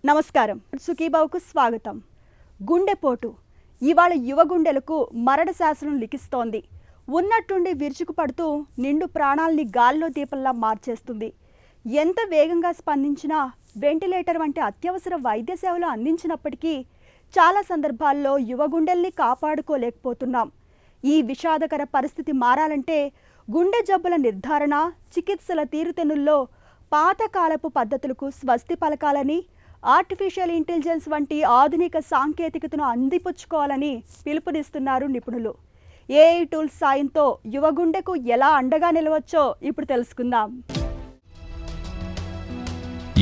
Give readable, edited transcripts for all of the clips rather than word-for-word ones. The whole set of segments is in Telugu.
నమస్కారం. సుఖీబావుకు స్వాగతం. గుండెపోటు ఇవాళ యువ గుండెలకు మరణ శాసనం లిఖిస్తోంది. ఉన్నట్టుండి విరుచుకుపడుతూ నిండు ప్రాణాల్ని గాల్లో దీపంలా మార్చేస్తుంది. ఎంత వేగంగా స్పందించినా వెంటిలేటర్ వంటి అత్యవసర వైద్య సేవలు అందించినప్పటికీ చాలా సందర్భాల్లో యువ గుండెల్ని కాపాడుకోలేకపోతున్నాం. ఈ విషాదకర పరిస్థితి మారాలంటే గుండె జబ్బుల నిర్ధారణ, చికిత్సల తీరుతెన్నుల్లో పాతకాలపు పద్ధతులకు స్వస్తి పలకాలని, ఆర్టిఫిషియల్ ఇంటెలిజెన్స్ వంటి ఆధునిక సాంకేతికతను అందిపుచ్చుకోవాలని పిలుపునిస్తున్నారు నిపుణులు. ఏఐ టూల్స్ సాయంతో యువ గుండెకు ఎలా అండగా నిలవచ్చో ఇప్పుడు తెలుసుకుందాం.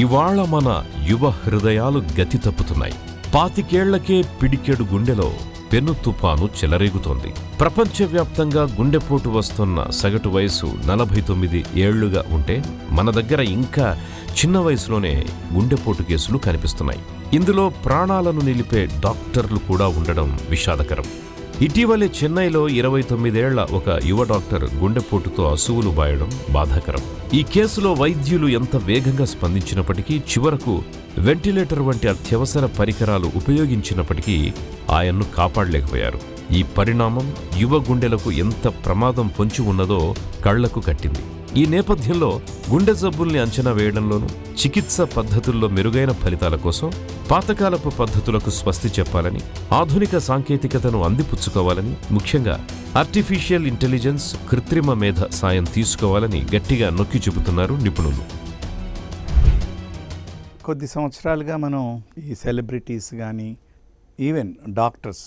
ఇవాళ మన యువ హృదయాలు గతి తప్పుతున్నాయి. 25 ఏళ్లకే పిడికెడు గుండెలో పెను తుపాను చెలరేగుతోంది. ప్రపంచవ్యాప్తంగా గుండెపోటు వస్తున్న సగటు వయసు 49 ఏళ్లుగా ఉంటే మన దగ్గర ఇంకా చిన్న వయసులోనే గుండెపోటు కేసులు కనిపిస్తున్నాయి. ఇందులో ప్రాణాలను నిలిపే డాక్టర్లు కూడా ఉండడం విషాదకరం. ఇటీవలే చెన్నైలో 29 ఏళ్ల ఒక యువ డాక్టర్ గుండెపోటుతో అసువులు బాయడం బాధాకరం. ఈ కేసులో వైద్యులు ఎంత వేగంగా స్పందించినప్పటికీ, చివరకు వెంటిలేటర్ వంటి అత్యవసర పరికరాలు ఉపయోగించినప్పటికీ ఆయన్ను కాపాడలేకపోయారు. ఈ పరిణామం యువ గుండెలకు ఎంత ప్రమాదం పొంచి ఉన్నదో కళ్లకు కట్టింది. ఈ నేపథ్యంలో గుండె జబ్బుల్ని అంచనా వేయడంలోనూ, చికిత్స పద్ధతుల్లో మెరుగైన ఫలితాల కోసం పాతకాలపు పద్ధతులకు స్వస్తి చెప్పాలని, ఆధునిక సాంకేతికతను అందిపుచ్చుకోవాలని, ముఖ్యంగా ఆర్టిఫిషియల్ ఇంటెలిజెన్స్, కృత్రిమ మేధ సాయం తీసుకోవాలని గట్టిగా నొక్కి చెబుతున్నారు నిపుణులు. కొద్ది సంవత్సరాలుగా మనం ఈ సెలబ్రిటీస్ కానీ, ఈవెన్ డాక్టర్స్,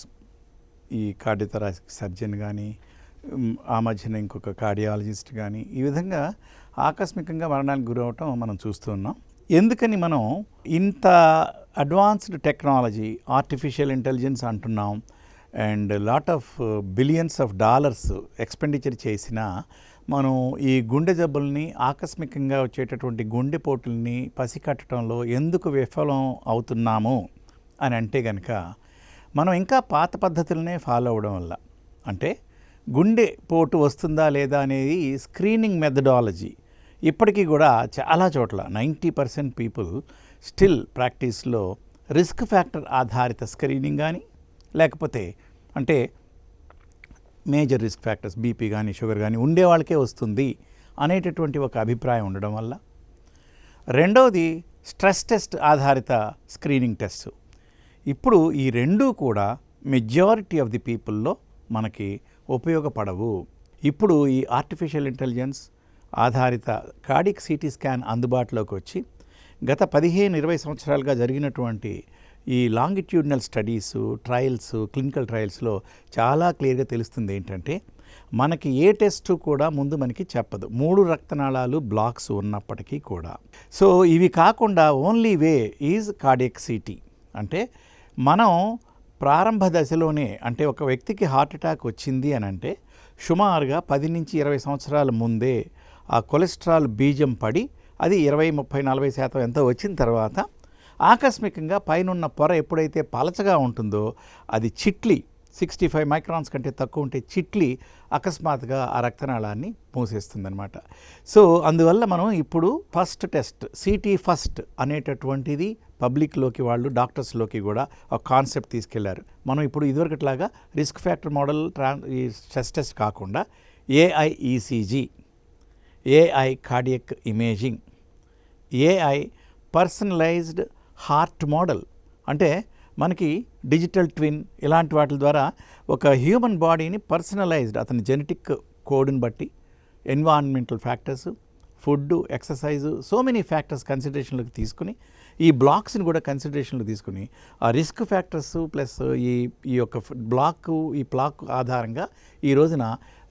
ఈ కార్డియోథొరాసిక్ సర్జన్ కానీ, ఆ మధ్యన ఇంకొక కార్డియాలజిస్ట్ కానీ, ఈ విధంగా ఆకస్మికంగా మరణానికి గురవటం మనం చూస్తూ ఉన్నాం. ఎందుకని మనం ఇంత అడ్వాన్స్డ్ టెక్నాలజీ, ఆర్టిఫిషియల్ ఇంటెలిజెన్స్ అంటున్నాం, and lot of billions of dollars expenditure చేసినా మనం ఈ గుండె జబ్బుల్ని, ఆకస్మికంగా వచ్చేటటువంటి గుండెపోటుల్ని పసికట్టడంలో ఎందుకు విఫలం అవుతున్నాము అని అంటే కనుక, మనం ఇంకా పాత పద్ధతులనే ఫాలో అవ్వడం వల్ల. అంటే గుండె పోటు వస్తుందా లేదా అనేది స్క్రీనింగ్ మెథడాలజీ ఇప్పటికీ కూడా చాలా చోట్ల 90% పీపుల్ స్టిల్ ప్రాక్టీస్లో రిస్క్ ఫ్యాక్టర్ ఆధారిత స్క్రీనింగ్ కానీ, లేకపోతే అంటే మేజర్ రిస్క్ ఫ్యాక్టర్స్ బీపీ కానీ, షుగర్ కానీ ఉండే వాళ్ళకే వస్తుంది అనేటటువంటి ఒక అభిప్రాయం ఉండడం వల్ల. రెండవది స్ట్రెస్ టెస్ట్ ఆధారిత స్క్రీనింగ్ టెస్ట్. ఇప్పుడు ఈ రెండూ కూడా మెజారిటీ ఆఫ్ ది పీపుల్లో మనకి ఉపయోగపడవు. ఇప్పుడు ఈ ఆర్టిఫిషియల్ ఇంటెలిజెన్స్ ఆధారిత కార్డియాక్ సిటీ స్కాన్ అందుబాటులోకి వచ్చి గత 15-20 సంవత్సరాలుగా జరిగినటువంటి ఈ లాంగిట్యూడినల్ స్టడీసు, ట్రయల్స్, క్లినికల్ ట్రయల్స్లో చాలా క్లియర్గా తెలుస్తుంది ఏంటంటే, మనకి ఏ టెస్టు కూడా ముందు మనకి చెప్పదు 3 రక్తనాళాలు బ్లాక్స్ ఉన్నప్పటికీ కూడా. సో ఇవి కాకుండా only way is cardiac city. అంటే మనం ప్రారంభ దశలోనే, అంటే ఒక వ్యక్తికి హార్ట్ అటాక్ వచ్చింది అని అంటే సుమారుగా 10-20 సంవత్సరాల ముందే ఆ కొలెస్ట్రాల్ బీజం పడి అది 20-30-40% ఎంతో వచ్చిన తర్వాత ఆకస్మికంగా పైనున్న పొర ఎప్పుడైతే పలచగా ఉంటుందో అది చిట్లి 65 మైక్రాన్స్ కంటే తక్కువ ఉంటే చిట్లి అకస్మాత్తుగా ఆ రక్తనాళాన్ని మూసేస్తుందన్నమాట. సో అందువల్ల మనం ఇప్పుడు ఫస్ట్ టెస్ట్, సిటీ ఫస్ట్ అనేటటువంటిది పబ్లిక్లోకి, వాళ్ళు డాక్టర్స్లోకి కూడా ఒక కాన్సెప్ట్ తీసుకెళ్లారు. మనం ఇప్పుడు ఇదివరకట్లాగా రిస్క్ ఫ్యాక్టర్ మోడల్ ఈ స్ట్రెస్ టెస్ట్ కాకుండా AI ECG, AI cardiac imaging, AI personalised heart model, అంటే మనకి డిజిటల్ ట్విన్ ఇలాంటి వాటి ద్వారా ఒక హ్యూమన్ బాడీని పర్సనలైజ్డ్, అతని జెనెటిక్ కోడ్ని బట్టి, environmental factors, food, exercise, so many factors కన్సిడరేషన్లోకి తీసుకుని, ఈ బ్లాక్స్ని కూడా కన్సిడరేషన్లోకి తీసుకుని, ఆ రిస్క్ ఫ్యాక్టర్స్ ప్లస్ ఈ యొక్క ఈ బ్లాక్ ఆధారంగా ఈ రోజున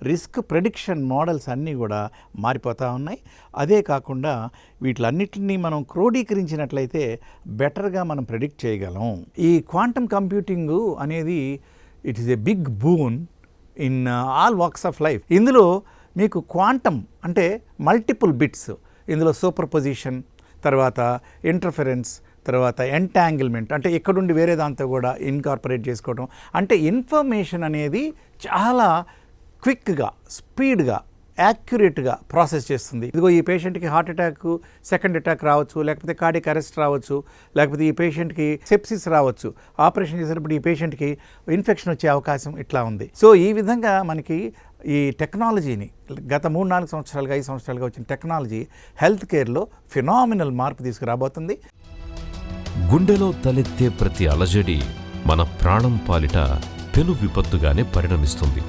రిస్క్ ప్రెడిక్షన్ మోడల్స్ అన్నీ కూడా మారిపోతూ ఉన్నాయి. అదే కాకుండా వీటిలన్నిటినీ మనం క్రోడీకరించినట్లయితే బెటర్గా మనం ప్రెడిక్ట్ చేయగలం. ఈ క్వాంటమ్ కంప్యూటింగ్ అనేది it is a big boon in all walks of life. ఇందులో మీకు క్వాంటమ్ అంటే మల్టిపుల్ బిట్స్, ఇందులో సూపర్ పొజిషన్, తర్వాత ఇంటర్ఫరెన్స్, తర్వాత ఎంటాంగిల్మెంట్, అంటే ఎక్కడుండి వేరే దాంతో కూడా ఇన్కార్పొరేట్ చేసుకోవడం. అంటే ఇన్ఫర్మేషన్ అనేది చాలా క్విక్గా, స్పీడ్గా యాక్యురేట్గా ప్రాసెస్ చేస్తుంది. ఇదిగో ఈ పేషెంట్కి హార్ట్ అటాక్, సెకండ్ అటాక్ రావచ్చు, లేకపోతే కార్డియక్ అరెస్ట్ రావచ్చు, లేకపోతే ఈ పేషెంట్కి సెప్సిస్ రావచ్చు, ఆపరేషన్ చేసేటప్పుడు ఈ పేషెంట్కి ఇన్ఫెక్షన్ వచ్చే అవకాశం ఇట్లా ఉంది. సో ఈ విధంగా మనకి ఈ టెక్నాలజీని గత 3-4 సంవత్సరాలుగా 5 సంవత్సరాలుగా వచ్చిన టెక్నాలజీ హెల్త్ కేర్లో ఫినామినల్ మార్పు తీసుకురాబోతుంది. గుండెలో తలెత్తే ప్రతి అలజడి మన ప్రాణం పాలిట పెను విపత్తుగానే పరిణమిస్తుంది.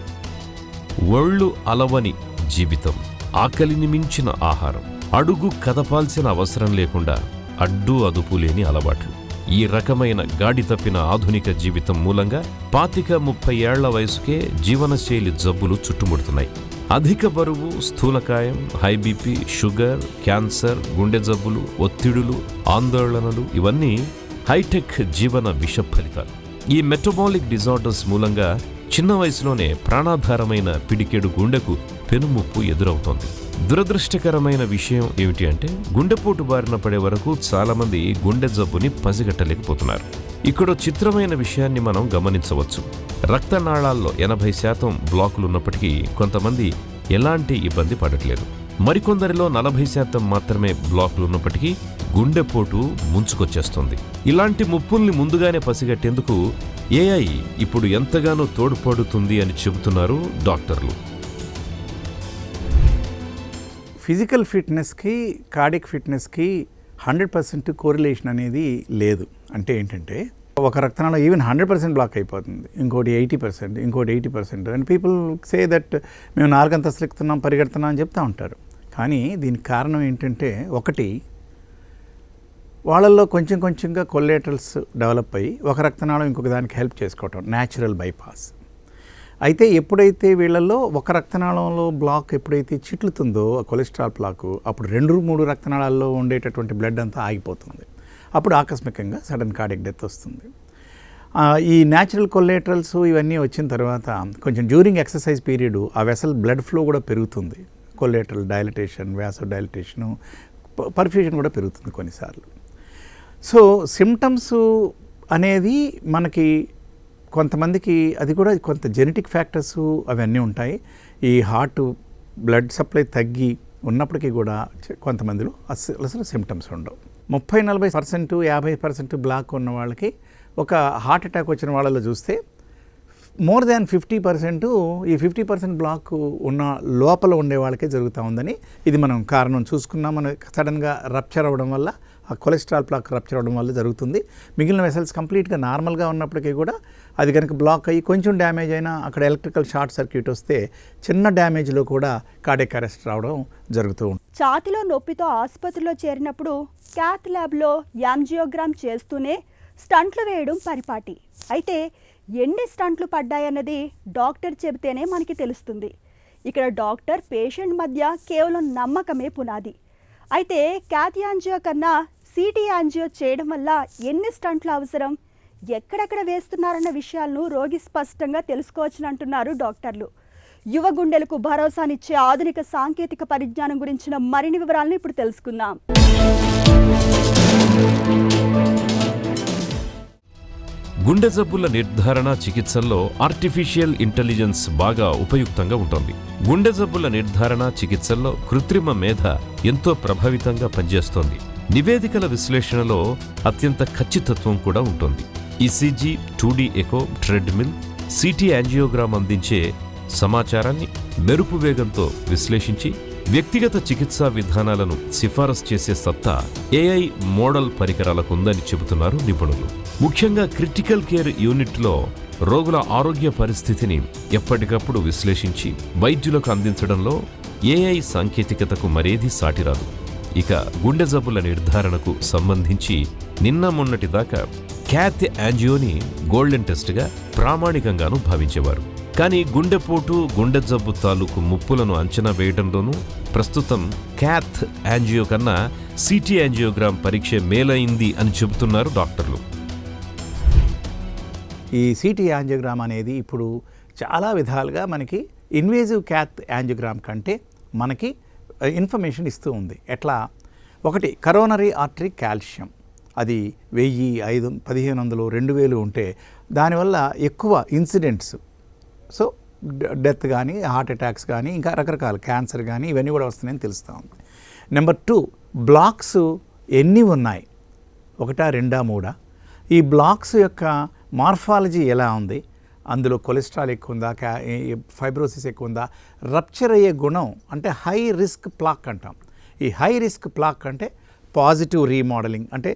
ఒళ్ళు అలవని జీవితం, ఆకలిని మించిన ఆహారం, అడుగు కదపాల్సిన అవసరం లేకుండా అడ్డు అదుపు లేని అలవాట్లు, ఈ రకమైన గాడి తప్పిన ఆధునిక జీవితం మూలంగా 25-30 ఏళ్ల వయసుకే జీవనశైలి జబ్బులు చుట్టుముడుతున్నాయి. అధిక బరువు, స్థూలకాయం, హై బీపీ, షుగర్, క్యాన్సర్, గుండె జబ్బులు, ఒత్తిడులు, ఆందోళనలు ఇవన్నీ హైటెక్ జీవన విష ఫలితాలు. ఈ మెటబాలిక్ డిజార్డర్స్ మూలంగా చిన్న వయసులోనే ప్రాణాధారమైన పిడికెడు గుండెకు పెనుముప్పు ఎదురవుతోంది. దురదృష్టకరమైన విషయం ఏమిటి అంటే గుండెపోటు బారిన పడే వరకు చాలామంది గుండె జబ్బుని పసిగట్టలేకపోతున్నారు. ఇక్కడ చిత్రమైన విషయాన్ని మనం గమనించవచ్చు. రక్తనాళాల్లో 80% బ్లాకులున్నప్పటికీ కొంతమంది ఎలాంటి ఇబ్బంది పడట్లేదు. మరికొందరిలో 40% మాత్రమే బ్లాకులున్నప్పటికీ గుండెపోటు ముంచుకొచ్చేస్తుంది. ఇలాంటి ముప్పుల్ని ముందుగానే పసిగట్టేందుకు ఏఐ ఇప్పుడు ఎంతగానో తోడ్పడుతుంది అని చెబుతున్నారు డాక్టర్లు. ఫిజికల్ ఫిట్నెస్కి కార్డియక్ ఫిట్నెస్కి 100% కోరిలేషన్ అనేది లేదు. అంటే ఏంటంటే ఒక రక్తనాళం ఈవెన్ 100% బ్లాక్ అయిపోతుంది, ఇంకోటి 80%, ఇంకోటి 80%. అండ్ పీపుల్ సే దట్ మేము 4 అంతస్తులు ఎక్కుతున్నాం, పరిగెడుతున్నాం అని చెప్తూ ఉంటారు. కానీ దీనికి కారణం ఏంటంటే ఒకటి, వాళ్ళల్లో కొంచెం కొంచెంగా కొల్లేటరల్స్ డెవలప్ అయ్యి ఒక రక్తనాళం ఇంకొక దానికి హెల్ప్ చేసుకోవటం, న్యాచురల్ బైపాస్. అయితే ఎప్పుడైతే వీళ్ళల్లో ఒక రక్తనాళంలో బ్లాక్ ఎప్పుడైతే చిట్లుతుందో కొలెస్ట్రాల్ బ్లాకు, అప్పుడు 2-3 రక్తనాళాల్లో ఉండేటటువంటి బ్లడ్ అంతా ఆగిపోతుంది. అప్పుడు ఆకస్మికంగా సడన్ కార్డియక్ డెత్ వస్తుంది. ఈ న్యాచురల్ కొల్లేటరల్స్ ఇవన్నీ వచ్చిన తర్వాత కొంచెం డ్యూరింగ్ ఎక్సర్సైజ్ పీరియడ్ ఆ వెసల్ బ్లడ్ ఫ్లో కూడా పెరుగుతుంది. కొల్లేటరల్ డైలటేషన్, వ్యాసో డైలటేషను, పర్ఫ్యూజన్ కూడా పెరుగుతుంది కొన్నిసార్లు. సో సిమ్టమ్స్ అనేది మనకి కొంతమందికి అది కూడా కొంత జెనెటిక్ ఫ్యాక్టర్స్ అవన్నీ ఉంటాయి. ఈ హార్ట్ బ్లడ్ సప్లై తగ్గి ఉన్నప్పటికీ కూడా కొంతమందిలో అసలు సిమ్టమ్స్ ఉండవు. 30-40%, 50% బ్లాక్ ఉన్న వాళ్ళకి ఒక హార్ట్ అటాక్ వచ్చిన వాళ్ళలో చూస్తే మోర్ దాన్ 50% ఈ 50% బ్లాక్ ఉన్న లోపల ఉండే వాళ్ళకే జరుగుతూ ఉందని ఇది మనం కారణం చూసుకున్నాం. మనం సడన్గా రప్చర్ అవ్వడం వల్ల, ఆ కొలెస్ట్రాల్ బ్లాక్ రప్చర్ అవ్వడం వల్ల జరుగుతుంది. మిగిలిన వెసల్స్ కంప్లీట్గా నార్మల్గా ఉన్నప్పటికీ కూడా అది కనుక బ్లాక్ అయ్యి కొంచెం డ్యామేజ్ అయినా అక్కడ ఎలక్ట్రికల్ షార్ట్ సర్క్యూట్ వస్తే చిన్న డ్యామేజ్లో కూడా కార్డియక్ అరెస్ట్ రావడం జరుగుతూ ఉంటుంది. ఛాతీలో నొప్పితో ఆసుపత్రిలో చేరినప్పుడు క్యాత్ ల్యాబ్లో యాంజియోగ్రామ్ చేస్తూనే స్టంట్లు వేయడం పరిపాటి. అయితే ఎన్ని స్టంట్లు పడ్డాయన్నది డాక్టర్ చెబితేనే మనకి తెలుస్తుంది. ఇక్కడ డాక్టర్ పేషెంట్ మధ్య కేవలం నమ్మకమే పునాది. అయితే క్యాత్ యాంజియో కన్నా సిటీ యాంజియో చేయడం వల్ల ఎన్ని స్టంట్లు అవసరం, ఎక్కడెక్కడ వేస్తున్నారన్న విషయాలను రోగి స్పష్టంగా తెలుసుకోవచ్చునంటున్నారు డాక్టర్లు. యువ గుండెలకు భరోసానిచ్చే ఆధునిక సాంకేతిక పరిజ్ఞానం గురించిన మరిన్ని వివరాలను ఇప్పుడు తెలుసుకుందాం. గుండె జబ్బుల నిర్ధారణ చికిత్సల్లో ఆర్టిఫిషియల్ ఇంటెలిజెన్స్ బాగా ఉపయుక్తంగా ఉంటుంది. గుండె జబ్బుల నిర్ధారణ చికిత్సల్లో కృత్రిమ మేధ ఎంతో ప్రభావితంగా పనిచేస్తోంది. నివేదికల విశ్లేషణలో అత్యంత ఖచ్చితత్వం కూడా ఉంటుంది. ECG, 2D echo, treadmill, CT angiogram అందించే సమాచారాన్ని మెరుపు వేగంతో విశ్లేషించి వ్యక్తిగత చికిత్సా విధానాలను సిఫారసు చేసే సత్తా ఏఐ మోడల్ పరికరాలకు ఉందని చెబుతున్నారు నిపుణులు. ముఖ్యంగా క్రిటికల్ కేర్ యూనిట్లో రోగుల ఆరోగ్య పరిస్థితిని ఎప్పటికప్పుడు విశ్లేషించి వైద్యులకు అందించడంలో ఏఐ సాంకేతికతకు మరేదీ సాటిరాదు. ఇక గుండె జబ్బుల నిర్ధారణకు సంబంధించి నిన్న మొన్నటి దాకా క్యాత్ యాంజియోని గోల్డెన్ టెస్ట్గా ప్రామాణికంగానూ భావించేవారు. కానీ గుండెపోటు, గుండె జబ్బు తాలూకు ముప్పులను అంచనా వేయడంలోనూ ప్రస్తుతం క్యాత్ యాంజియో కన్నా సిటీ యాంజియోగ్రామ్ పరీక్ష మేలైంది అని చెబుతున్నారు డాక్టర్లు. ఈ సిటీ యాంజియోగ్రామ్ అనేది ఇప్పుడు చాలా విధాలుగా మనకి ఇన్వేజివ్ క్యాత్ యాంజియోగ్రామ్ కంటే మనకి ఇన్ఫర్మేషన్ ఇస్తూ ఉంది. ఎట్లా? ఒకటి, కరోనరీ ఆర్టరీ కాల్షియం అది 1000, 500, 1500, 2000 ఉంటే దానివల్ల ఎక్కువ ఇన్సిడెంట్స్, సో డెత్ కానీ, హార్ట్ అటాక్స్ కానీ, ఇంకా రకరకాల క్యాన్సర్ కానీ ఇవన్నీ కూడా వస్తున్నాయని తెలుస్తూ ఉంది. నెంబర్ 2, బ్లాక్స్ ఎన్ని ఉన్నాయి, 1, 2, 3? ఈ బ్లాక్స్ యొక్క మార్ఫాలజీ ఎలా ఉంది, అందులో కొలెస్ట్రాల్ ఎక్కువ ఉందా, ఫైబ్రోసిస్ ఎక్కువ ఉందా, రప్చర్ అయ్యే గుణం అంటే హై రిస్క్ ప్లాక్ అంటాం. ఈ హై రిస్క్ ప్లాక్ అంటే పాజిటివ్ రీమోడలింగ్, అంటే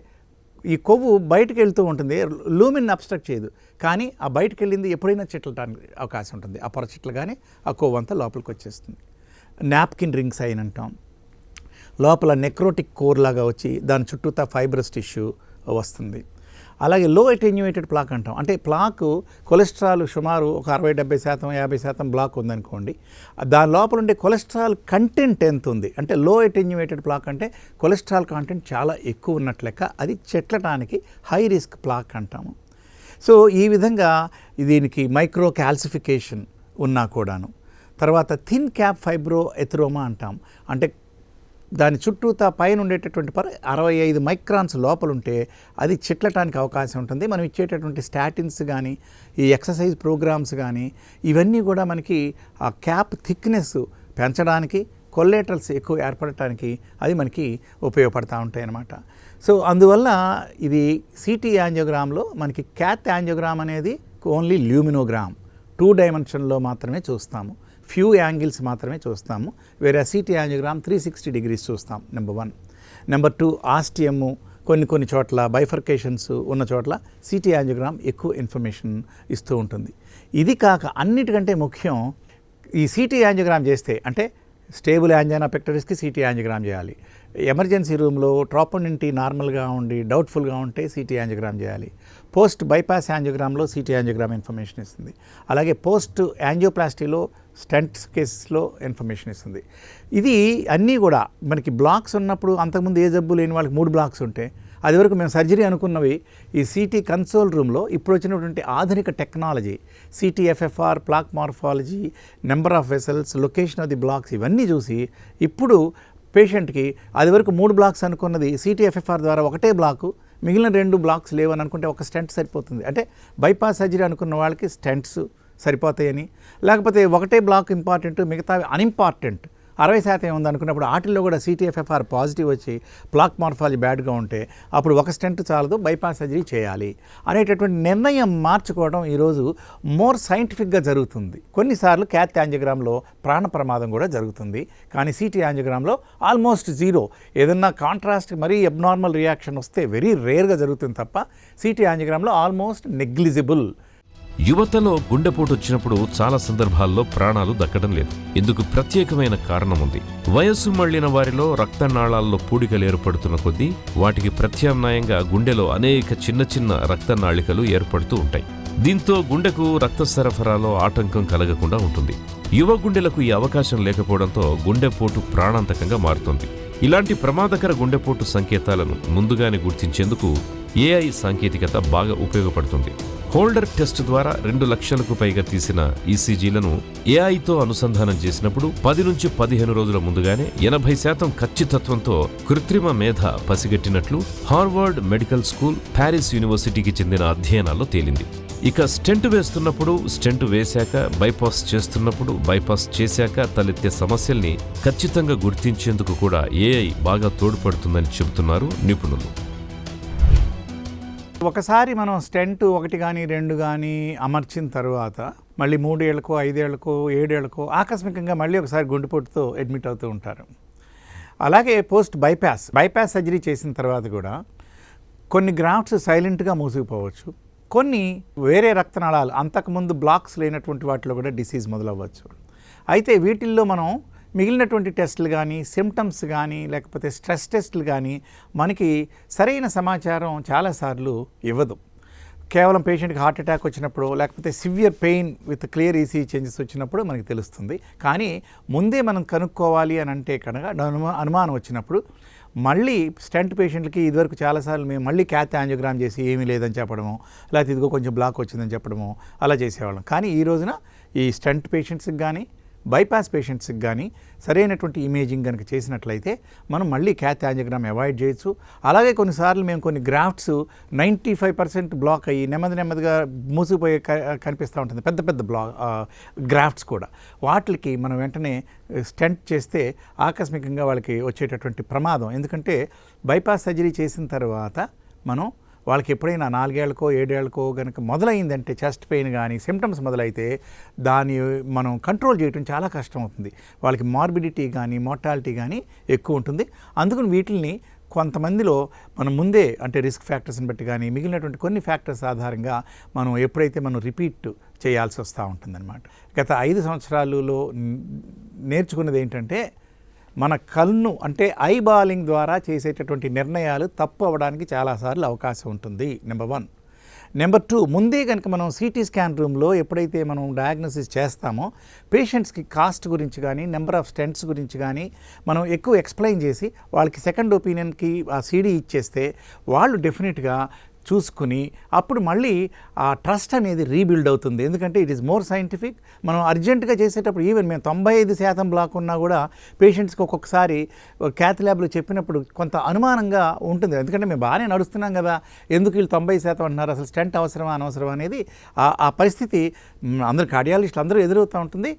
ఈ కొవ్వు బయటకు వెళ్తూ ఉంటుంది, లూమిన్ అబ్స్ట్రక్ట్ చేయదు, కానీ ఆ బయటకు వెళ్ళింది ఎప్పుడైనా చిట్లటానికి అవకాశం ఉంటుంది. ఆ పొర చిట్లగానే ఆ కొవ్వు అంతా లోపలికి వచ్చేస్తుంది. నాప్కిన్ రింగ్ సైన్ అంటాం. లోపల నెక్రోటిక్ కోర్ లాగా వచ్చి దాని చుట్టూతా ఫైబ్రస్ టిష్యూ వస్తుంది. అలాగే లో అటెన్యూయేటెడ్ ప్లాక్ అంటాం. అంటే ప్లాకు కొలెస్ట్రాల్ సుమారు ఒక 60-70%, 50% బ్లాక్ ఉందనుకోండి, దాని లోపల ఉండే కొలెస్ట్రాల్ కంటెంట్ ఎంత ఉంది అంటే లో అటెన్యూయేటెడ్ ప్లాక్ అంటే కొలెస్ట్రాల్ కంటెంట్ చాలా ఎక్కువ ఉన్నట్లు లెక్క, అది చెట్లటానికి హై రిస్క్ ప్లాక్ అంటాము. సో ఈ విధంగా దీనికి మైక్రో క్యాల్సిఫికేషన్ ఉన్నా కూడాను. తర్వాత థిన్ క్యాప్ ఫైబ్రో ఎథ్రోమా అంటాం. అంటే దాని చుట్టూతా పైన ఉండేటటువంటి 65 మైక్రాన్స్ లోపల ఉంటే అది చిట్లటానికి అవకాశం ఉంటుంది. మనం ఇచ్చేటటువంటి స్టాటిన్స్ కానీ, ఈ ఎక్సర్సైజ్ ప్రోగ్రామ్స్ కానీ, ఇవన్నీ కూడా మనకి ఆ క్యాప్ థిక్నెస్ పెంచడానికి, కొల్లేటరల్స్ ఎక్కువ ఏర్పడటానికి అది మనకి ఉపయోగపడతా ఉంటాయి అన్నమాట. సో అందువల్ల ఇది సిటీ యాంజియోగ్రామ్లో మనకి క్యాత్ యాంజియోగ్రామ్ అనేది ఓన్లీ ల్యూమినోగ్రామ్, 2 డైమెన్షన్లో మాత్రమే చూస్తాము, ఫ్యూ యాంగిల్స్ మాత్రమే చూస్తాము. వేరే సిటీ యాంజియోగ్రామ్ 360 డిగ్రీస్ చూస్తాం. నెంబర్ 1. నెంబర్ 2, ఆస్టియము కొన్ని చోట్ల బైఫర్కేషన్స్ ఉన్న చోట్ల సిటీ యాంజియోగ్రామ్ ఎక్కువ ఇన్ఫర్మేషన్ ఇస్తూ ఉంటుంది. ఇది కాక అన్నిటికంటే ముఖ్యం, ఈ సిటీ యాంజియోగ్రామ్ చేస్తే అంటే స్టేబుల్ యాంజైనా పెక్టోరిస్కి సిటీ యాంజియోగ్రామ్ చేయాలి. ఎమర్జెన్సీ రూమ్లో ట్రోపోనిన్ నార్మల్గా ఉండి డౌట్ఫుల్గా ఉంటే సిటీ యాంజియోగ్రామ్ చేయాలి. పోస్ట్ బైపాస్ యాంజియోగ్రామ్లో సిటీ యాంజియోగ్రామ్ ఇన్ఫర్మేషన్ ఇస్తుంది. అలాగే పోస్ట్ యాంజియోప్లాస్టీలో స్టెంట్స్ కేసెస్లో ఇన్ఫర్మేషన్ ఇస్తుంది. ఇది అన్నీ కూడా మనకి బ్లాక్స్ ఉన్నప్పుడు, అంతకుముందు ఏ జబ్బు లేని వాళ్ళకి 3 బ్లాక్స్ ఉంటే, అది వరకు మేము సర్జరీ అనుకున్నవి ఈ సిటీ కన్సోల్ రూమ్లో ఇప్పుడు వచ్చినటువంటి ఆధునిక technology, city FFR, plaque morphology, number of vessels, location of the blocks ఇవన్నీ చూసి ఇప్పుడు పేషెంట్కి అది వరకు 3 బ్లాక్స్ అనుకున్నది సిటీ ఎఫ్ఎఫ్ఆర్ ద్వారా 1 బ్లాకు, మిగిలిన 2 బ్లాక్స్ లేవని అనుకుంటే ఒక స్టెంట్ సరిపోతుంది. అంటే బైపాస్ సర్జరీ అనుకున్న వాళ్ళకి స్టెంట్స్ సరిపోతాయని, లేకపోతే 1 బ్లాక్ ఇంపార్టెంట్, మిగతావి అన్ఇంపార్టెంట్ 60% ఉంది అనుకున్నప్పుడు వాటిల్లో కూడా సిటీఎఫ్ఎఫ్ఆర్ పాజిటివ్ వచ్చి ప్లాక్ మార్ఫాలజీ బ్యాడ్గా ఉంటే అప్పుడు ఒక స్టెంట్ చాలదు, బైపాస్ సర్జరీ చేయాలి అనేటటువంటి నిర్ణయం మార్చుకోవడం ఈరోజు మోర్ సైంటిఫిక్గా జరుగుతుంది. కొన్నిసార్లు క్యాత్ యాంజియోగ్రామ్లో ప్రాణ ప్రమాదం కూడా జరుగుతుంది, కానీ సిటీ యాంజియోగ్రామ్లో ఆల్మోస్ట్ 0. ఏదన్నా కాంట్రాస్ట్ మరీ అబ్నార్మల్ రియాక్షన్ వస్తే వెరీ రేర్గా జరుగుతుంది తప్ప సిటీ యాంజియోగ్రామ్లో ఆల్మోస్ట్ నెగ్లిజిబుల్. యువతలో గుండెపోటు వచ్చినప్పుడు చాలా సందర్భాల్లో ప్రాణాలు దక్కడం లేదు. ఇందుకు ప్రత్యేకమైన కారణం ఉంది. వయస్సు మళ్లిన వారిలో రక్తనాళాల్లో పూడికలు ఏర్పడుతున్న కొద్దీ వాటికి ప్రత్యామ్నాయంగా గుండెలో అనేక చిన్న రక్తనాళికలు ఏర్పడుతూ ఉంటాయి. దీంతో గుండెకు రక్త సరఫరాలో ఆటంకం కలగకుండా ఉంటుంది. యువ గుండెలకు ఈ అవకాశం లేకపోవడంతో గుండెపోటు ప్రాణాంతకంగా మారుతుంది. ఇలాంటి ప్రమాదకర గుండెపోటు సంకేతాలను ముందుగానే గుర్తించేందుకు ఏఐ సాంకేతికత బాగా ఉపయోగపడుతుంది. హోల్డర్ టెస్ట్ ద్వారా 2 లక్షలకు పైగా తీసిన ఈసీజీలను ఏఐతో అనుసంధానం చేసినప్పుడు 10 నుంచి 15 రోజుల ముందుగానే 80% ఖచ్చితత్వంతో కృత్రిమ మేధ పసిగట్టినట్లు హార్వర్డ్ మెడికల్ స్కూల్, ప్యారిస్ యూనివర్సిటీకి చెందిన అధ్యయనాల్లో తేలింది. ఇక స్టెంట్ వేస్తున్నప్పుడు, స్టెంట్ వేశాక, బైపాస్ చేస్తున్నప్పుడు, బైపాస్ చేశాక తలెత్తే సమస్యల్ని ఖచ్చితంగా గుర్తించేందుకు కూడా ఏఐ బాగా తోడ్పడుతుందని చెబుతున్నారు నిపుణులు. ఒకసారి మనం స్టెంట్ 1 కానీ 2 కానీ అమర్చిన తర్వాత మళ్ళీ 3 ఏళ్లకో 5 ఏళ్లకో 7 ఏళ్లకో ఆకస్మికంగా మళ్ళీ ఒకసారి గుండెపోటుతో అడ్మిట్ అవుతూ ఉంటారు. అలాగే పోస్ట్ బైపాస్ సర్జరీ చేసిన తర్వాత కూడా కొన్ని గ్రాఫ్ట్స్ సైలెంట్గా మూసుకుపోవచ్చు. కొన్ని వేరే రక్తనాళాలు అంతకుముందు బ్లాక్స్ లేనటువంటి వాటిలో కూడా డిసీజ్ మొదలవ్వచ్చు. అయితే వీటిల్లో మనం మిగిలినటువంటి టెస్టులు కానీ, సిమ్టమ్స్ కానీ, లేకపోతే స్ట్రెస్ టెస్టులు కానీ మనకి సరైన సమాచారం చాలాసార్లు ఇవ్వదు. కేవలం పేషెంట్కి హార్ట్ అటాక్ వచ్చినప్పుడు, లేకపోతే severe pain with clear EC changes వచ్చినప్పుడు మనకి తెలుస్తుంది. కానీ ముందే మనం కనుక్కోవాలి అని అంటే కనుక అనుమానం వచ్చినప్పుడు మళ్ళీ స్టెంట్ పేషెంట్లకి ఇదివరకు చాలాసార్లు మేము మళ్ళీ క్యాత్ యాంజియోగ్రామ్ చేసి ఏమీ లేదని చెప్పడము, లేకపోతే ఇదిగో కొంచెం బ్లాక్ వచ్చిందని చెప్పడము అలా చేసేవాళ్ళం. కానీ ఈ రోజున ఈ స్టెంట్ పేషెంట్స్కి కానీ, బైపాస్ పేషెంట్స్కి కానీ సరైనటువంటి ఇమేజింగ్ కనుక చేసినట్లయితే మనం మళ్ళీ క్యాత్ యాంజియోగ్రామ్ అవాయిడ్ చేయొచ్చు. అలాగే కొన్నిసార్లు మేము కొన్ని గ్రాఫ్ట్స్ 95% బ్లాక్ అయ్యి నెమ్మదిగా మూసిపోయి కనిపిస్తూ ఉంటుంది, పెద్ద పెద్ద గ్రాఫ్ట్స్ కూడా. వాటికి మనం వెంటనే స్టెంట్ చేస్తే ఆకస్మికంగా వాళ్ళకి వచ్చేటటువంటి ప్రమాదం. ఎందుకంటే బైపాస్ సర్జరీ చేసిన తర్వాత మనం వాళ్ళకి ఎప్పుడైనా 4 ఏళ్లకో 7 ఏళ్లకో కనుక మొదలైందంటే చెస్ట్ పెయిన్ కానీ సిమ్టమ్స్ మొదలైతే దాన్ని మనం కంట్రోల్ చేయడం చాలా కష్టం అవుతుంది. వాళ్ళకి మార్బిడిటీ కానీ మోర్టాలిటీ కానీ ఎక్కువ ఉంటుంది. అందుకని వీటిని కొంతమందిలో మనం ముందే అంటే రిస్క్ ఫ్యాక్టర్స్ని బట్టి కానీ మిగిలినటువంటి కొన్ని ఫ్యాక్టర్స్ ఆధారంగా మనం ఎప్పుడైతే మనం రిపీట్ చేయాల్సి వస్తూ ఉంటుందన్నమాట. గత 5 సంవత్సరాలలో నేర్చుకున్నది ఏంటంటే మన కన్ను అంటే ఐబాలింగ్ ద్వారా చేసేటటువంటి నిర్ణయాలు తప్పు అవ్వడానికి చాలాసార్లు అవకాశం ఉంటుంది. నెంబర్ 1. నెంబర్ 2, ముందే కనుక మనం సిటీ స్కాన్ రూమ్లో ఎప్పుడైతే మనం డయాగ్నోసిస్ చేస్తామో పేషెంట్స్కి కాస్ట్ గురించి కానీ నెంబర్ ఆఫ్ స్టెంట్స్ గురించి కానీ మనం ఎక్కువ ఎక్స్ప్లెయిన్ చేసి వాళ్ళకి సెకండ్ ఒపీనియన్కి ఆ సీడీ ఇచ్చేస్తే వాళ్ళు డెఫినెట్గా చూసుకుని అప్పుడు మళ్ళీ ఆ ట్రస్ట్ అనేది రీబిల్డ్ అవుతుంది. ఎందుకంటే ఇట్ ఈస్ మోర్ సైంటిఫిక్. మనం అర్జెంటుగా చేసేటప్పుడు ఈవెన్ మేము 95% బ్లాక్ ఉన్నా కూడా పేషెంట్స్కి ఒక్కొక్కసారి క్యాత్ ల్యాబ్లో చెప్పినప్పుడు కొంత అనుమానంగా ఉంటుంది. ఎందుకంటే మేము బాగానే నడుస్తున్నాం కదా, ఎందుకు వీళ్ళు 90% అంటున్నారు, అసలు స్టెంట్ అవసరమా అనవసరమా అనేది ఆ పరిస్థితి అందరు కార్డియాలజిస్టులు అందరూ ఎదురవుతూ ఉంటుంది.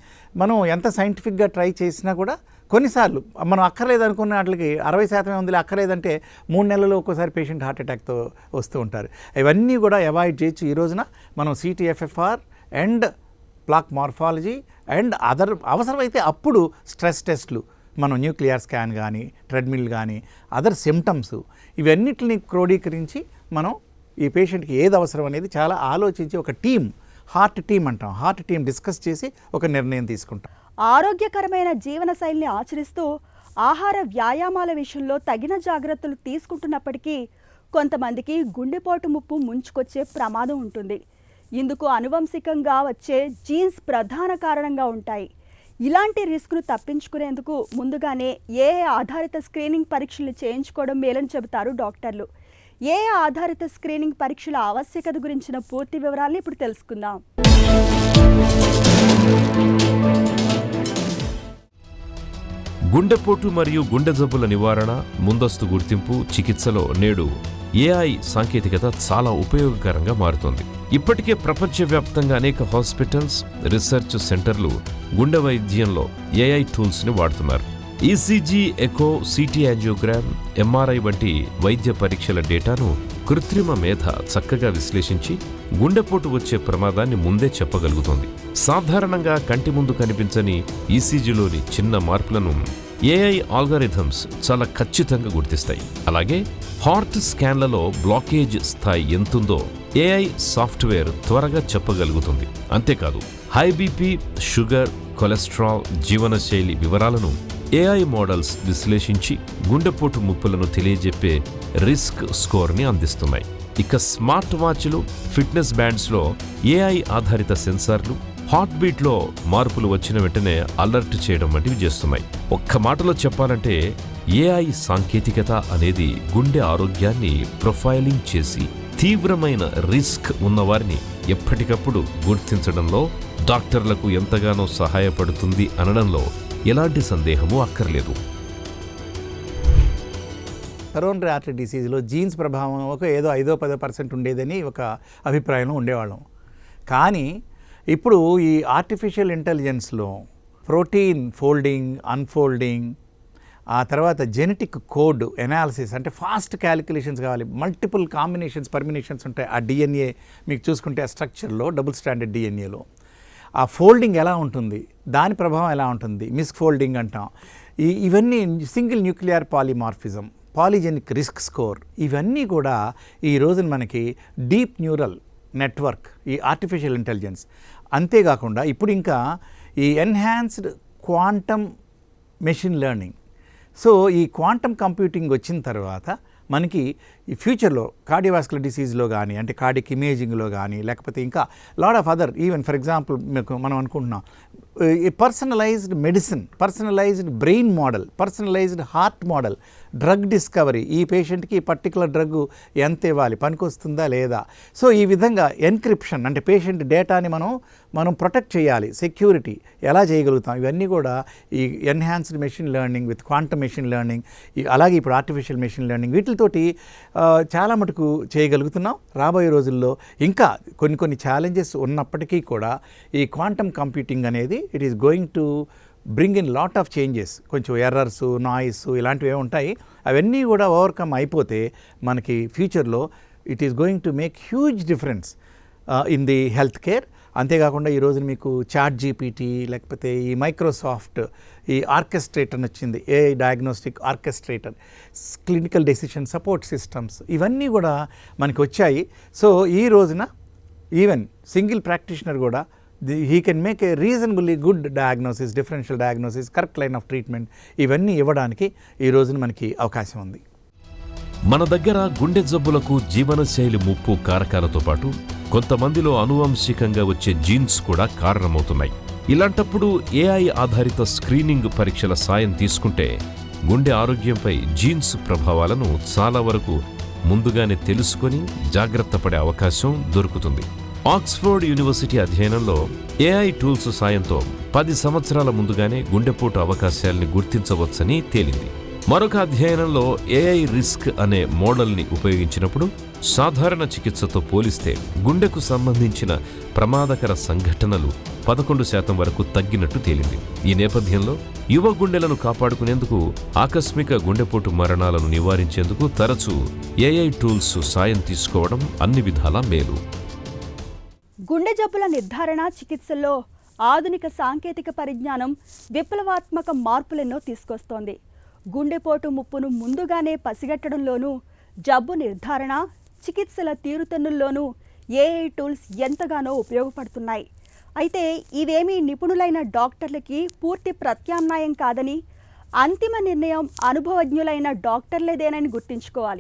మనం ఎంత సైంటిఫిక్గా ట్రై చేసినా కూడా కొన్నిసార్లు మనం అక్కర్లేదు అనుకున్న వాటికి 60% ఉందిలే, అక్కర్లేదంటే 3 నెలల్లో ఒక్కోసారి పేషెంట్ హార్ట్ అటాక్తో వస్తూ ఉంటారు. ఇవన్నీ కూడా అవాయిడ్ చేయొచ్చు. ఈ రోజున మనం CTFFR and plaque morphology and other అవసరమైతే అప్పుడు స్ట్రెస్ టెస్ట్లు, మనం న్యూక్లియర్ స్కాన్ కానీ ట్రెడ్మిల్ కానీ అదర్ సిమ్టమ్స్ ఇవన్నిటిని క్రోడీకరించి మనం ఈ పేషెంట్కి ఏది అవసరం అనేది చాలా ఆలోచించి ఒక టీం, హార్ట్ టీం అంటాం, హార్ట్ టీం డిస్కస్ చేసి ఒక నిర్ణయం తీసుకుంటాం. ఆరోగ్యకరమైన జీవనశైలిని ఆచరిస్తూ ఆహార వ్యాయామాల విషయంలో తగిన జాగ్రత్తలు తీసుకుంటున్నప్పటికీ కొంతమందికి గుండెపోటు ముప్పు ముంచుకొచ్చే ప్రమాదం ఉంటుంది. ఇందుకు అనువంశికంగా వచ్చే జీన్స్ ప్రధాన కారణంగా ఉంటాయి. ఇలాంటి రిస్క్ను తప్పించుకునేందుకు ముందుగానే ఆధారిత స్క్రీనింగ్ పరీక్షలు చేయించుకోవడం మేలని చెబుతారు డాక్టర్లు. ఆధారిత స్క్రీనింగ్ పరీక్షల ఆవశ్యకత గురించిన పూర్తి వివరాలను ఇప్పుడు తెలుసుకుందాం. గుండెపోటు మరియు గుండె జబ్బుల నివారణ, ముందస్తు గుర్తింపు, చికిత్సలో నేడు AI సాంకేతికత చాలా ఉపయోగకరంగా మారుతోంది. ఇప్పటికే ప్రపంచవ్యాప్తంగా అనేక హాస్పిటల్స్, రీసెర్చ్ సెంటర్లు గుండె వైద్యంలో AI టూల్స్ని వాడుతున్నారు. ECG, echo, CT angiogram, MRI వంటి వైద్య పరీక్షల డేటాను కృత్రిమ మేధ చక్కగా విశ్లేషించి గుండెపోటు వచ్చే ప్రమాదాన్ని ముందే చెప్పగలుగుతోంది. సాధారణంగా కంటి ముందు కనిపించని ECGలోని చిన్న మార్పులను AI ఆల్గారిథమ్స్ చాలా ఖచ్చితంగా గుర్తిస్తాయి. అలాగే హార్ట్ స్కాన్లలో బ్లాకేజ్ స్థాయి ఎంతుందో AI సాఫ్ట్వేర్ త్వరగా చెప్పగలుగుతుంది. అంతేకాదు హై BP, షుగర్, కొలెస్ట్రాల్, జీవనశైలి వివరాలను AI మోడల్స్ విశ్లేషించి గుండెపోటు ముప్పులను తెలియజెప్పే రిస్క్ స్కోర్ని అందిస్తున్నాయి. ఇక స్మార్ట్ వాచ్లు, ఫిట్నెస్ బ్యాండ్స్లో AI ఆధారిత సెన్సార్లు హార్ట్ బీట్లో మార్పులు వచ్చిన వెంటనే అలర్ట్ చేయడం వంటివి చేస్తున్నాయి. ఒక్క మాటలో చెప్పాలంటే AI సాంకేతికత అనేది గుండె ఆరోగ్యాన్ని ప్రొఫైలింగ్ చేసి తీవ్రమైన రిస్క్ ఉన్నవారిని ఎప్పటికప్పుడు గుర్తించడంలో డాక్టర్లకు ఎంతగానో సహాయపడుతుంది అనడంలో ఎలాంటి సందేహమూ అక్కర్లేదు. కరోనరీ ఆర్టరీ డిసీజ్లో జీన్స్ ప్రభావం ఏదో 5-10% ఉండేదని ఒక అభిప్రాయంలో ఉండేవాళ్ళం. కానీ ఇప్పుడు ఈ ఆర్టిఫిషియల్ ఇంటెలిజెన్స్లో ప్రోటీన్ ఫోల్డింగ్, అన్ఫోల్డింగ్, ఆ తర్వాత జెనెటిక్ కోడ్ ఎనాలిసిస్ అంటే ఫాస్ట్ క్యాలిక్యులేషన్స్ కావాలి, మల్టిపుల్ కాంబినేషన్స్, పర్మినేషన్స్ ఉంటాయి. ఆ DNA మీకు చూసుకుంటే ఆ స్ట్రక్చర్లో డబుల్ స్టాండర్డ్ DNAలో ఆ ఫోల్డింగ్ ఎలా ఉంటుంది, దాని ప్రభావం ఎలా ఉంటుంది, మిస్ ఫోల్డింగ్ అంటాం. ఇవన్నీ single nuclear polymorphism, polygenic risk score, ఇవన్నీ కూడా ఈ రోజున మనకి డీప్ న్యూరల్ నెట్వర్క్, ఈ ఆర్టిఫిషియల్ ఇంటెలిజెన్స్. అంతేకాకుండా ఇప్పుడు ఇంకా ఈ enhanced quantum machine learning. So ఈ క్వాంటమ్ కంప్యూటింగ్ వచ్చిన తర్వాత మనకి ఈ ఫ్యూచర్లో కార్డియోవాస్కులర్ డిసీజ్లో కానీ, అంటే కార్డియక్ ఇమేజింగ్లో కానీ, లేకపోతే ఇంకా lot of other, even for example మనం అనుకుంటున్నాం personalised medicine, personalised brain model, personalised heart model, drug discovery, ఈ పేషెంట్కి పర్టికులర్ డ్రగ్ ఎంత ఇవ్వాలి, పనికొస్తుందా లేదా. సో ఈ విధంగా ఎన్క్రిప్షన్, అంటే పేషెంట్ డేటాని మనం ప్రొటెక్ట్ చేయాలి, సెక్యూరిటీ ఎలా చేయగలుగుతాం, ఇవన్నీ కూడా ఈ enhanced machine learning with quantum machine learning, అలాగే ఇప్పుడు ఆర్టిఫిషియల్ మెషిన్ లెర్నింగ్, వీటితోటి చాలా మటుకు చేయగలుగుతున్నాం. రాబోయే రోజుల్లో ఇంకా కొన్ని ఛాలెంజెస్ ఉన్నప్పటికీ కూడా ఈ క్వాంటమ్ కంప్యూటింగ్ అనేది it is going to bring in lot of changes. కొంచెం ఎర్రర్స్, నాయిస్ ఇలాంటివి ఉంటాయి, అవన్నీ కూడా ఓవర్కమ్ అయిపోతే మనకి ఫ్యూచర్లో it is going to make huge difference in the health care. అంతేకాకుండా ఈరోజు మీకు చాట్ జీపీటీ, లేకపోతే ఈ మైక్రోసాఫ్ట్ ఈ ఆర్కెస్ట్రేటర్ వచ్చింది, AI diagnostic orchestrator, clinical decision support systems, ఇవన్నీ కూడా మనకి వచ్చాయి. సో ఈ రోజున ఈవెన్ సింగిల్ ప్రాక్టీషనర్ కూడా he can make a reasonably good diagnosis, differential diagnosis, correct line of treatment, ఇవన్నీ ఇవ్వడానికి ఈ రోజున మనకి అవకాశం ఉంది. మన దగ్గర గుండె జబ్బులకు జీవనశైలి ముప్పు కారకాలతో పాటు కొంతమందిలో అనువంశికంగా వచ్చే జీన్స్ కూడా కారణమవుతున్నాయి. ఇలాంటప్పుడు ఏఐ ఆధారిత స్క్రీనింగ్ పరీక్షల సాయం తీసుకుంటే గుండె ఆరోగ్యంపై జీన్స్ ప్రభావాలను చాలా వరకు ముందుగానే తెలుసుకొని జాగ్రత్త పడే అవకాశం దొరుకుతుంది. ఆక్స్ఫర్డ్ యూనివర్సిటీ అధ్యయనంలో ఏఐ టూల్స్ సాయంతో 10 సంవత్సరాల ముందుగానే గుండెపోటు అవకాశాల్ని గుర్తించవచ్చని తేలింది. మరొక అధ్యయనంలో ఏఐ రిస్క్ అనే మోడల్ని ఉపయోగించినప్పుడు సాధారణ చికిత్సతో పోలిస్తే గుండెకు సంబంధించిన ప్రమాదకర సంఘటనలు 11% వరకు తగ్గినట్టు తేలింది. ఈ నేపథ్యంలో యువ గుండెలను కాపాడుకునేందుకు, ఆకస్మిక గుండెపోటు మరణాలను నివారించేందుకు తరచూ ఏఐ టూల్స్ సాయం తీసుకోవడం అన్ని విధాలా మేలు. గుండె జబ్బుల నిర్ధారణ, చికిత్సల్లో ఆధునిక సాంకేతిక పరిజ్ఞానం విప్లవాత్మక మార్పులెన్నో తీసుకొస్తోంది. గుండెపోటు ముప్పును ముందుగానే పసిగట్టడంలోనూ, జబ్బు నిర్ధారణ, చికిత్సల తీరుతెన్నుల్లోనూ ఏఐ టూల్స్ ఎంతగానో ఉపయోగపడుతున్నాయి. అయితే ఇవేమీ నిపుణులైన డాక్టర్లకి పూర్తి ప్రత్యామ్నాయం కాదని, అంతిమ నిర్ణయం అనుభవజ్ఞులైన డాక్టర్లేదేనని గుర్తుంచుకోవాలి.